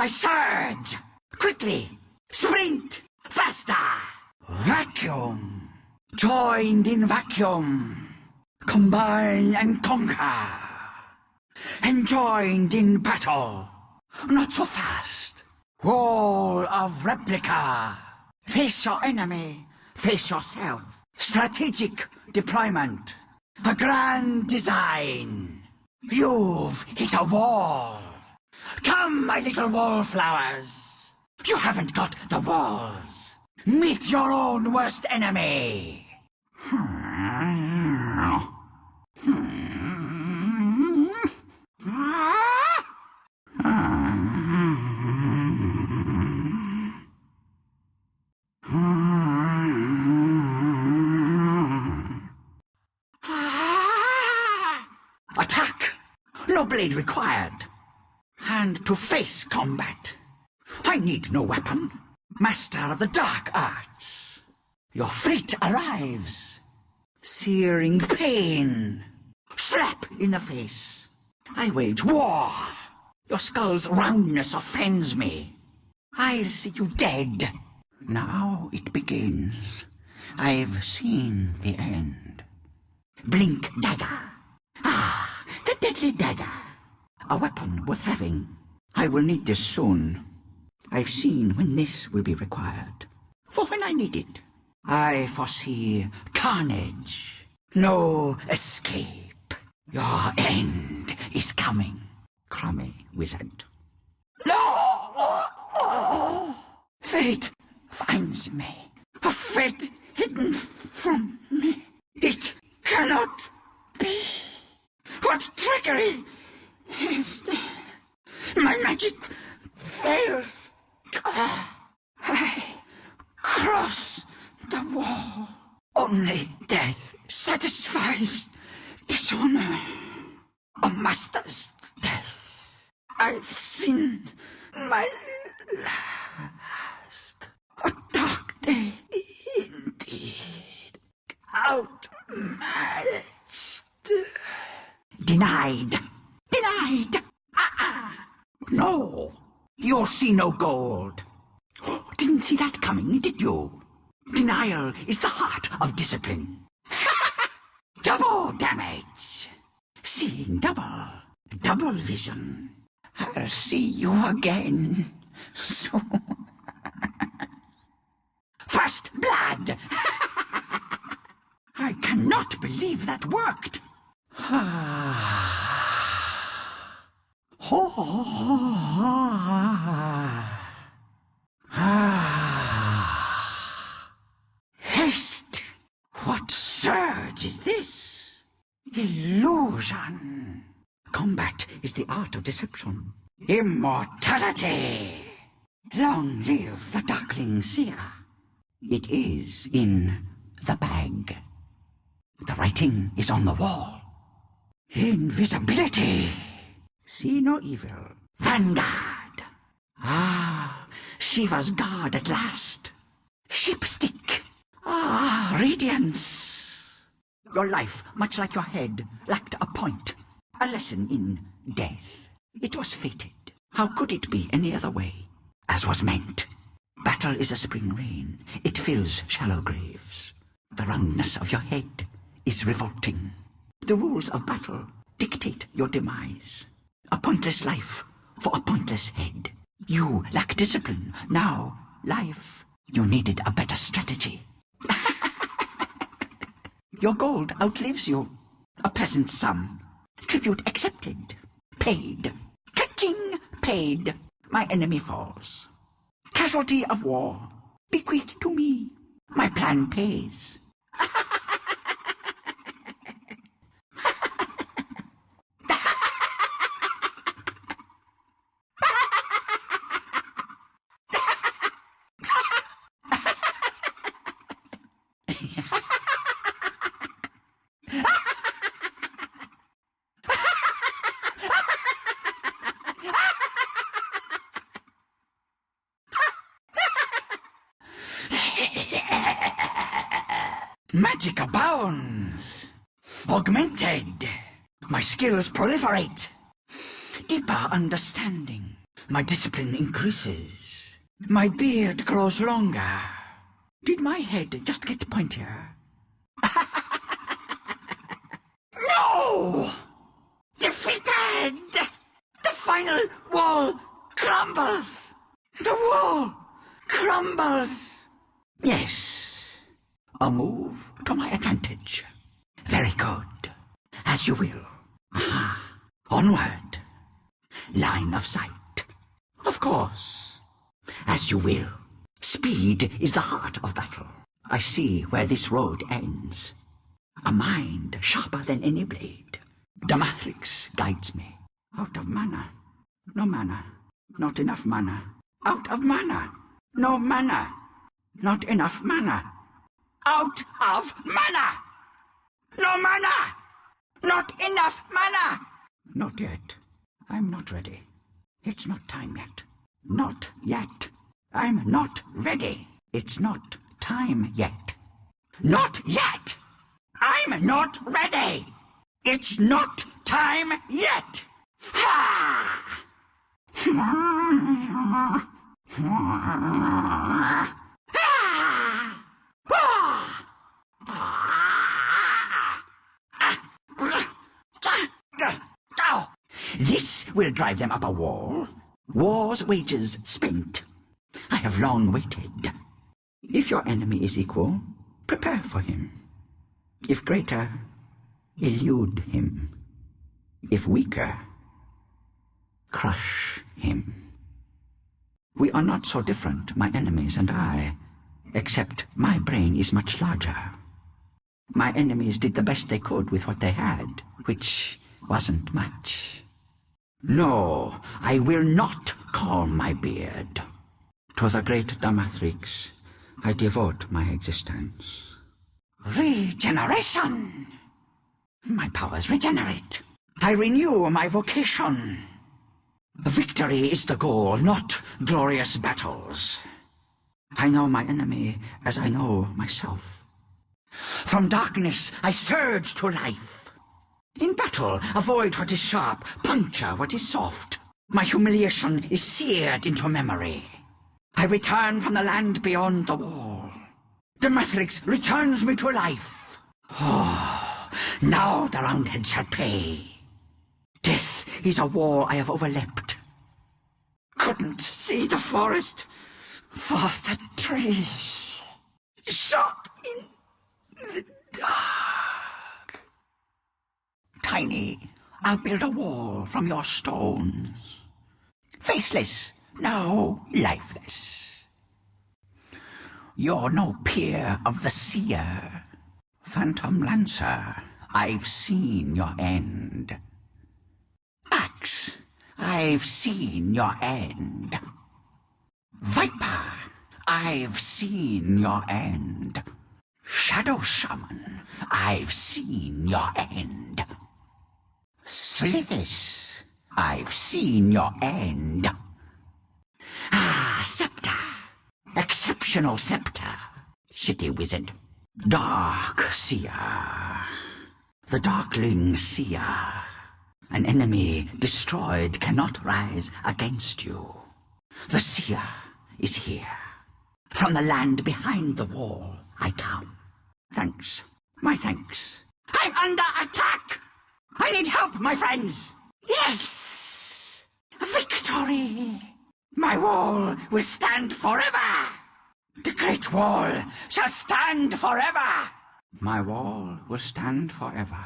I surge! Quickly! Sprint! Faster! Vacuum! Joined in vacuum! Combine and conquer! Enjoined in battle! Not so fast! Wall of replica! Face your enemy! Face yourself! Strategic deployment! A grand design! You've hit a wall! Come, my little wallflowers! You haven't got the walls! Meet your own worst enemy! Attack! No blade required. Hand to face combat. I need no weapon. Master of the dark arts. Your fate arrives. Searing pain. Slap in the face. I wage war. Your skull's roundness offends me. I'll see you dead. Now it begins. I've seen the end. Blink dagger. Ah, the deadly dagger. A weapon worth having. I will need this soon. I've seen when this will be required. For when I need it, I foresee carnage. No escape. Your end is coming. Crummy wizard. No! Fate finds me. A fate hidden from me. It cannot be. What trickery is this? My magic fails. I cross the wall. Only death satisfies dishonor. A master's death. I've seen my last. A dark day indeed. Outmatched. Denied. Denied. No. You'll see no gold. Didn't see that coming, did you? Denial is the heart of discipline. Double damage. Seeing double. Double vision. I'll see you again soon. First blood. I cannot believe that worked. Haste! What surge is this? Illusion. Combat is the art of deception. Immortality. Long live the darkling seer. It is in the bag. The writing is on the wall. Invisibility. See no evil. Vanguard. Ah, Shiva's guard at last. Shipstick. Ah, radiance. Your life, much like your head, lacked a point. A lesson in death. It was fated. How could it be any other way? As was meant. Battle is a spring rain. It fills shallow graves. The roundness of your head is revolting. The rules of battle dictate your demise. A pointless life for a pointless head. You lack discipline. Now, life. You needed a better strategy. Your gold outlives you. A peasant's son. Tribute accepted. Paid. Catching paid. My enemy falls. Casualty of war. Bequeathed to me. My plan pays. Magic abounds. Augmented. My skills proliferate. Deeper understanding. My discipline increases. My beard grows longer. Did my head just get pointier? No! Defeated! The final wall crumbles! The wall crumbles! Yes, a move to my advantage. Very good. As you will. Aha. Onward. Line of sight. Of course. As you will. Speed is the heart of battle. I see where this road ends. A mind sharper than any blade. Damatrix guides me. Out of mana. No mana. Not enough mana. Out of mana. No mana. Not enough mana. Out of mana! No mana! Not enough mana! Not yet. I'm not ready. It's not time yet. Not yet. I'm not ready. It's not time yet. Not yet! I'm not ready! It's not time yet! Ha! This will drive them up a wall. War's wages spent. I have long waited. If your enemy is equal, prepare for him. If greater, elude him. If weaker, crush him. We are not so different, my enemies and I, except my brain is much larger. My enemies did the best they could with what they had, which wasn't much. No, I will not calm my beard. To the great Damatrix, I devote my existence. Regeneration! My powers regenerate. I renew my vocation. Victory is the goal, not glorious battles. I know my enemy as I know myself. From darkness I surge to life. In battle, avoid what is sharp, puncture what is soft. My humiliation is seared into memory. I return from the land beyond the wall. Damatrix returns me to life. Oh, now the Roundhead shall pay. Death is a wall I have overleapt. Couldn't see the forest for the trees. Shot in the dark. Tiny, I'll build a wall from your stones. Faceless, no, lifeless. You're no peer of the Seer. Phantom Lancer, I've seen your end. Axe, I've seen your end. Viper, I've seen your end. Shadow Shaman, I've seen your end. Slithis, I've seen your end. Ah, Scepter, exceptional Scepter, city wizard. Dark Seer, the Darkling Seer. An enemy destroyed cannot rise against you. The Seer is here. From the land behind the wall, I come. Thanks. My thanks. I'm under attack! I need help, my friends! Yes! Victory! My wall will stand forever! The Great Wall shall stand forever! My wall will stand forever.